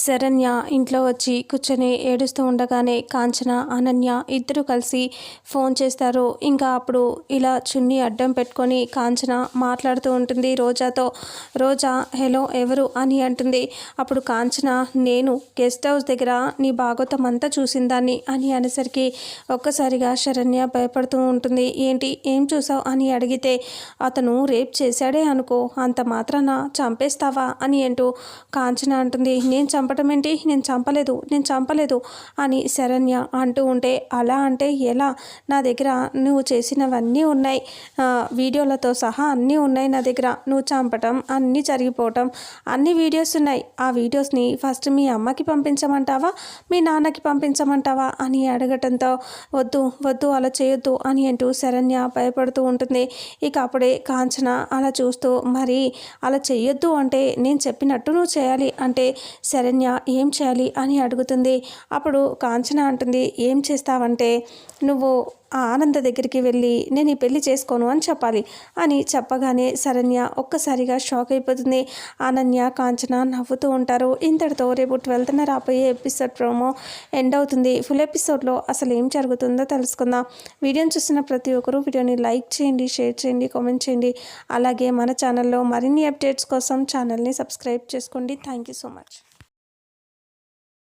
శరణ్య ఇంట్లో వచ్చి కూర్చొని ఏడుస్తూ ఉండగానే కాంచన అనన్య ఇద్దరు కలిసి ఫోన్ చేస్తారు. ఇంకా అప్పుడు ఇలా చున్నీ అడ్డం పెట్టుకొని కాంచన మాట్లాడుతూ ఉంటుంది రోజాతో. రోజా హలో ఎవరు అని అంటుంది. అప్పుడు కాంచన నేను గెస్ట్ హౌస్ దగ్గర నీ భాగవతం అంతా చూసిందాన్ని అని అనేసరికి ఒక్కసారిగా శరణ్య భయపడుతూ ఉంటుంది. ఏంటి ఏం చూసావు అని అడిగితే అతను రేప్ చేశాడే అనుకో, అంత మాత్రాన చంపేస్తావా అని అంటూ కాంచన అంటుంది. నేను చంపటం ఏంటి, నేను చంపలేదు అని శరణ్య అంటూ ఉంటే అలా అంటే ఎలా, నా దగ్గర నువ్వు చేసినవన్నీ ఉన్నాయి, వీడియోలతో సహా అన్నీ ఉన్నాయి నా దగ్గర. నువ్వు చంపటం అన్నీ జరిగిపోవటం అన్ని వీడియోస్ ఉన్నాయి. ఆ వీడియోస్ని ఫస్ట్ మీ అమ్మకి పంపించమంటావా మీ నాన్నకి పంపించమంటావా అని అడగటంతో వద్దు అలా చేయొద్దు అని అంటూ శరణ్య భయపడుతూ ఉంటుంది. ఇక అప్పుడే కాంచన అలా చూస్తూ మరి అలా చెయ్యొద్దు అంటే నేను చెప్పినట్టు నువ్వు చేయాలి అంటే శరణ్య ఏం చేయాలి అని అడుగుతుంది. అప్పుడు కాంచన అంటుంది ఏం చేస్తావంటే నువ్వు ఆ ఆనంద దగ్గరికి వెళ్ళి నేను ఈ పెళ్లి చేసుకోను అని చెప్పాలి అని చెప్పగానే శరణ్య ఒక్కసారిగా షాక్ అయిపోతుంది. అనన్య కాంచన నవ్వుతూ ఉంటారు. ఇంతటితో రేపు 12న రాబోయే ఎపిసోడ్ ప్రోమో ఎండ్ అవుతుంది. ఫుల్ ఎపిసోడ్లో అసలు ఏం జరుగుతుందో తెలుసుకుందాం. వీడియోని చూసిన ప్రతి ఒక్కరూ వీడియోని లైక్ చేయండి, షేర్ చేయండి, కామెంట్ చేయండి. అలాగే మన ఛానల్లో మరిన్ని అప్డేట్స్ కోసం ఛానల్ని సబ్స్క్రైబ్ చేసుకోండి. Thank you so much.